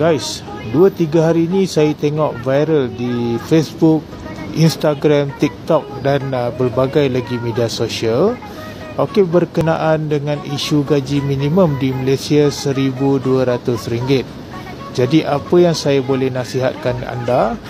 Guys, 2-3 hari ni saya tengok viral di Facebook, Instagram, TikTok dan berbagai lagi media sosial. Okey, berkenaan dengan isu gaji minimum di Malaysia RM1,200. Jadi apa yang saya boleh nasihatkan anda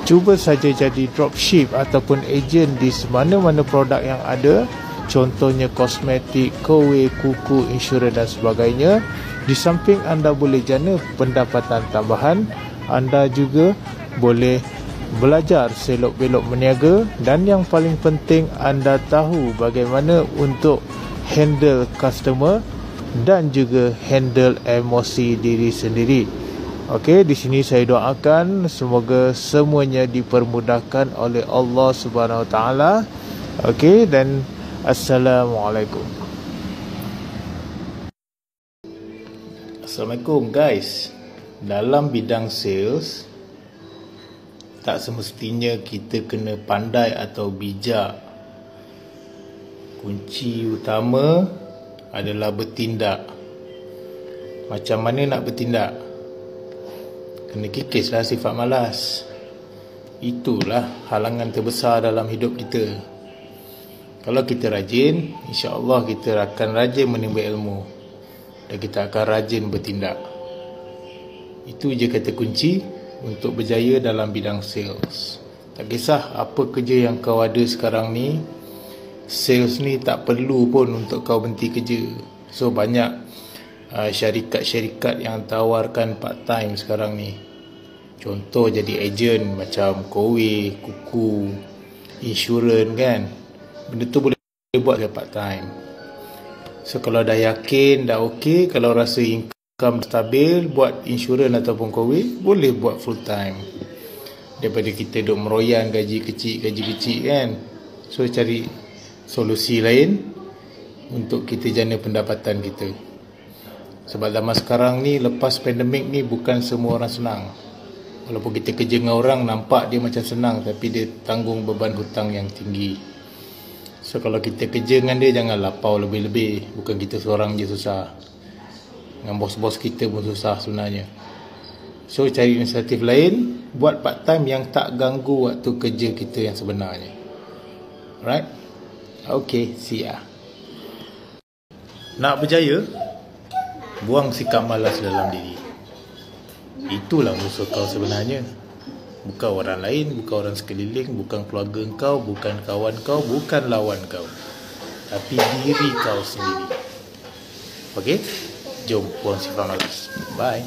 cuba saja jadi dropship ataupun ejen di mana-mana produk yang ada. Contohnya kosmetik, kowe, kuku, insurans dan sebagainya. Di samping anda boleh jana pendapatan tambahan, anda juga boleh belajar selok-belok meniaga, dan yang paling penting anda tahu bagaimana untuk handle customer dan juga handle emosi diri sendiri. Okey, di sini saya doakan semoga semuanya dipermudahkan oleh Allah Subhanahu Wa Taala. Okey, dan Assalamualaikum. Assalamualaikum guys. Dalam bidang sales, tak semestinya kita kena pandai atau bijak. Kunci utama adalah bertindak. Macam mana nak bertindak? Kena kikislah sifat malas. Itulah halangan terbesar dalam hidup kita. Kalau kita rajin, insya-Allah kita akan rajin menimba ilmu dan kita akan rajin bertindak. Itu je kata kunci untuk berjaya dalam bidang sales. Tak kisah apa kerja yang kau ada sekarang ni, sales ni tak perlu pun untuk kau berhenti kerja. So banyak syarikat-syarikat yang tawarkan part time sekarang ni. Contoh jadi ejen macam kowe, kuku, insurans kan. Benda tu boleh buat ke part time. So kalau dah yakin, dah okey, kalau rasa income stabil, buat insurans ataupun kowe, boleh buat full time. Daripada kita duk meroyan gaji kecil kan. So cari solusi lain untuk kita jana pendapatan kita. Sebab zaman sekarang ni, lepas pandemik ni, bukan semua orang senang. Walaupun kita kerja dengan orang, nampak dia macam senang, tapi dia tanggung beban hutang yang tinggi. So kalau kita kerja dengan dia, jangan lapau lebih-lebih. Bukan kita seorang je susah, dengan bos-bos kita pun susah sebenarnya. So cari inisiatif lain, buat part time yang tak ganggu waktu kerja kita yang sebenarnya. Alright? Okay, see ya. Nak berjaya, buang sikap malas dalam diri. Itulah musuh kau sebenarnya. Bukan orang lain, bukan orang sekeliling, bukan keluarga kau, bukan kawan kau, bukan lawan kau, tapi diri kau sendiri. Okey? Jom buang sifat malas. Bye.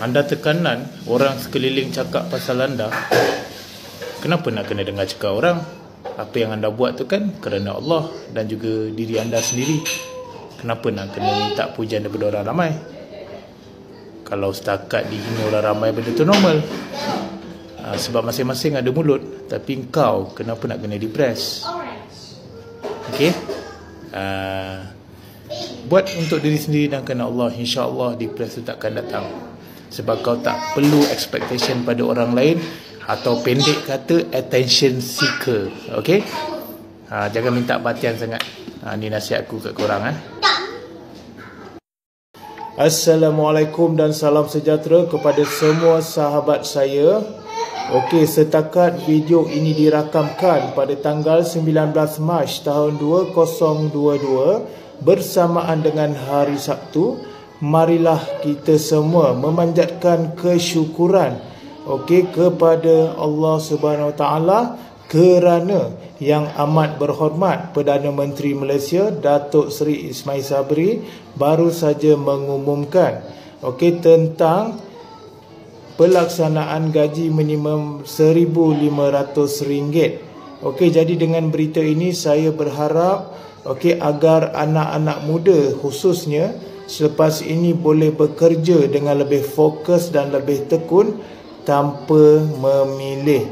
Anda tekanan orang sekeliling cakap pasal anda, kenapa nak kena dengar cakap orang? Apa yang anda buat tu kan kerana Allah dan juga diri anda sendiri. Kenapa nak kena minta pujian daripada orang ramai? Kalau setakat dihina orang ramai, benda tu normal. Sebab masing-masing ada mulut. Tapi engkau kenapa nak kena depres? Okey? Buat untuk diri sendiri dan kerana Allah, insya-Allah depres tu takkan datang. Sebab kau tak perlu expectation pada orang lain, atau pendek kata attention seeker. Okey? Jangan minta perhatian sangat. Ni nasihat aku kat korang. Assalamualaikum dan salam sejahtera kepada semua sahabat saya. Okey, setakat video ini dirakamkan pada tanggal 19 Mac tahun 2022 bersamaan dengan hari Sabtu. Marilah kita semua memanjatkan kesyukuran kepada Allah Subhanahu Wa Taala kerana yang amat berhormat Perdana Menteri Malaysia Datuk Seri Ismail Sabri baru saja mengumumkan tentang pelaksanaan gaji minimum RM1,500. Jadi dengan berita ini saya berharap agar anak-anak muda khususnya selepas ini boleh bekerja dengan lebih fokus dan lebih tekun tanpa memilih.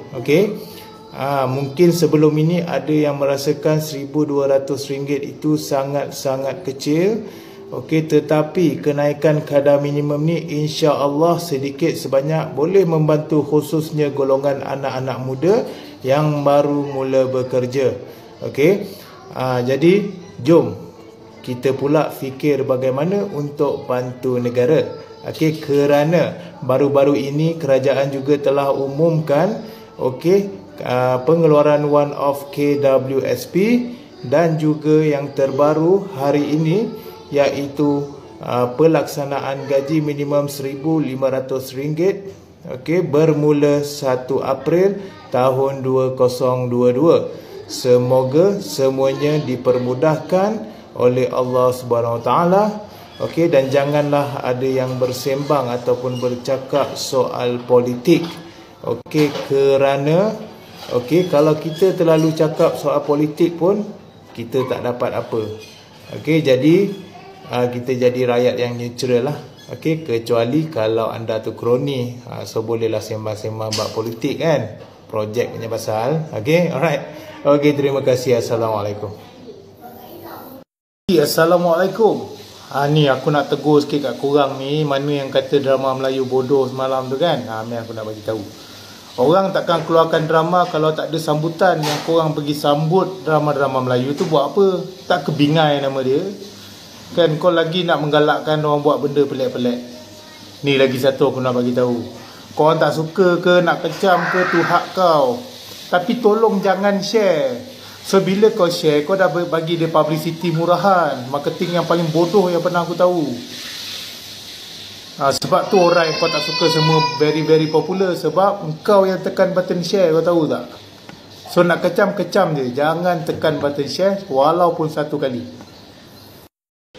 Mungkin sebelum ini ada yang merasakan RM1,200 itu sangat-sangat kecil. Tetapi kenaikan kadar minimum ni insya-Allah sedikit sebanyak boleh membantu khususnya golongan anak-anak muda yang baru mula bekerja. Jadi jom kita pula fikir bagaimana untuk bantu negara. Okey, kerana baru-baru ini kerajaan juga telah umumkan pengeluaran one off KWSP, dan juga yang terbaru hari ini iaitu pelaksanaan gaji minimum RM1,500 bermula 1 April tahun 2022. Semoga semuanya dipermudahkan oleh Allah Subhanahu Wa Taala. Dan janganlah ada yang bersembang ataupun bercakap soal politik. Kerana kalau kita terlalu cakap soal politik pun kita tak dapat apa. Jadi kita jadi rakyat yang neutral lah. Kecuali kalau anda tu kroni, so bolehlah sembang-sembang bab politik kan, projek punya pasal. Alright. Terima kasih. Assalamualaikum. Assalamualaikum. Ni aku nak tegur sikit kat korang ni, mana yang kata drama Melayu bodoh semalam tu kan. Ni aku nak bagi tahu. Orang takkan keluarkan drama kalau tak ada sambutan. Yang korang pergi sambut drama-drama Melayu tu buat apa? Tak kebingai nama dia kan? Kau lagi nak menggalakkan orang buat benda pelik-pelik. Ni lagi satu aku nak bagi tahu. Korang tak suka ke, nak kecam ke, tu hak kau. Tapi tolong jangan share. So bila kau share, kau dah bagi dia publicity murahan, marketing yang paling bodoh yang pernah aku tahu. Sebab tu orang yang kau tak suka semua very very popular, sebab engkau yang tekan button share, kau tahu tak? So nak kecam je, jangan tekan button share walaupun satu kali.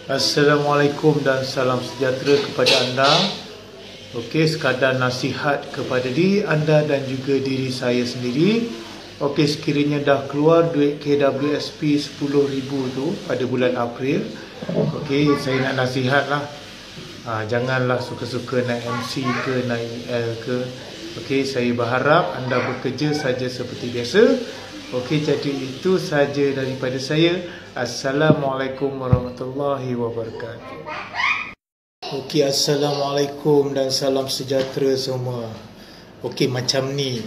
Assalamualaikum dan salam sejahtera kepada anda. Sekadar nasihat kepada diri anda dan juga diri saya sendiri. Sekiranya dah keluar duit KWSP 10,000 tu pada bulan April, saya nak nasihat lah. Janganlah suka-suka naik MC ke, naik EL ke. Saya berharap anda bekerja saja seperti biasa. Jadi itu saja daripada saya. Assalamualaikum warahmatullahi wabarakatuh. Assalamualaikum dan salam sejahtera semua. Macam ni,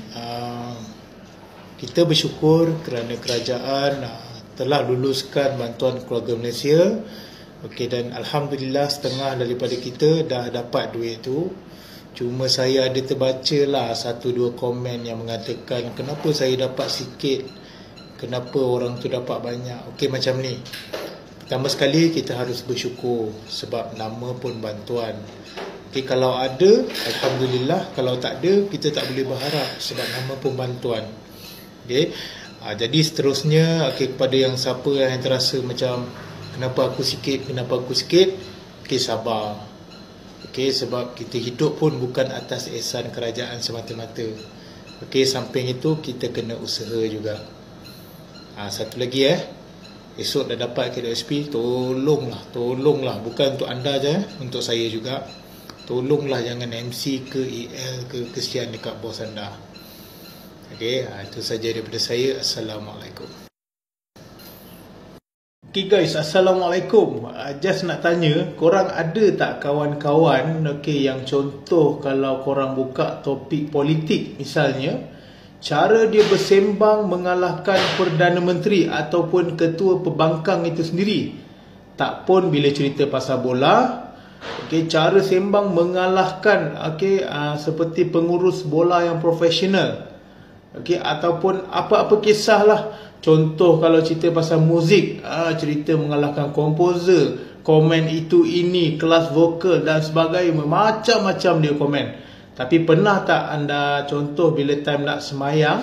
kita bersyukur kerana kerajaan telah luluskan bantuan keluarga Malaysia. Dan Alhamdulillah setengah daripada kita dah dapat duit tu. Cuma saya ada terbaca lah 1-2 komen yang mengatakan kenapa saya dapat sikit, kenapa orang tu dapat banyak. Macam ni, pertama sekali kita harus bersyukur sebab nama pun bantuan. Kalau ada, Alhamdulillah. Kalau tak ada, kita tak boleh berharap sebab nama pun bantuan. Jadi seterusnya, kepada yang siapa yang terasa macam kenapa aku sikit, sabar. Sebab kita hidup pun bukan atas ihsan kerajaan semata-mata. Samping itu kita kena usaha juga. Satu lagi esok dah dapat KWSP, tolonglah, bukan untuk anda je, untuk saya juga. Tolonglah jangan MC ke EL ke, kesian dekat bos anda. Itu saja daripada saya. Assalamualaikum. Guys, Assalamualaikum. Just nak tanya, korang ada tak kawan-kawan yang contoh kalau korang buka topik politik misalnya, cara dia bersembang mengalahkan Perdana Menteri ataupun ketua pembangkang itu sendiri. Tak pun bila cerita pasal bola, cara sembang mengalahkan seperti pengurus bola yang profesional. Ataupun apa-apa kisah lah. Contoh kalau cerita pasal muzik, cerita mengalahkan komposer, komen itu ini, kelas vokal dan sebagainya, macam-macam dia komen. Tapi pernah tak anda contoh bila time nak semayang,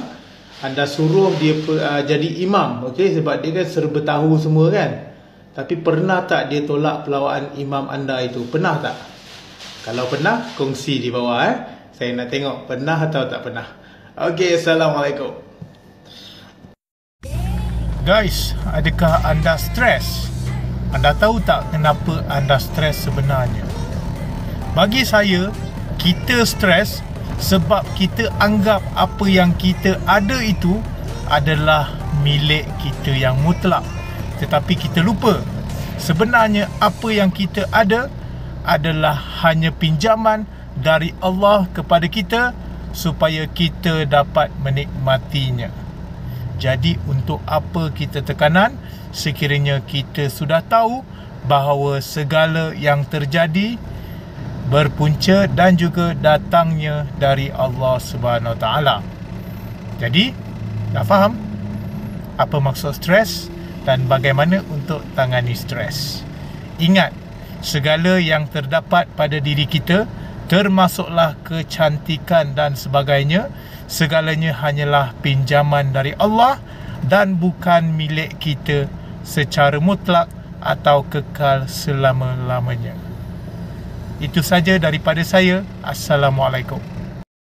anda suruh dia jadi imam, sebab dia kan serba tahu semua kan. Tapi pernah tak dia tolak pelawaan imam anda itu? Pernah tak? Kalau pernah, kongsi di bawah saya nak tengok pernah atau tak pernah. Assalamualaikum. Guys, adakah anda stres? Anda tahu tak kenapa anda stres sebenarnya? Bagi saya, kita stres sebab kita anggap apa yang kita ada itu adalah milik kita yang mutlak. Tetapi kita lupa, sebenarnya apa yang kita ada adalah hanya pinjaman dari Allah kepada kita supaya kita dapat menikmatinya. Jadi untuk apa kita tekanan? sekiranya kita sudah tahu bahawa segala yang terjadi berpunca dan juga datangnya dari Allah Subhanahu Wa Taala. Jadi, dah faham apa maksud stres dan bagaimana untuk tangani stres. Ingat, segala yang terdapat pada diri kita, termasuklah kecantikan dan sebagainya, segalanya hanyalah pinjaman dari Allah dan bukan milik kita secara mutlak atau kekal selama-lamanya. Itu saja daripada saya. Assalamualaikum.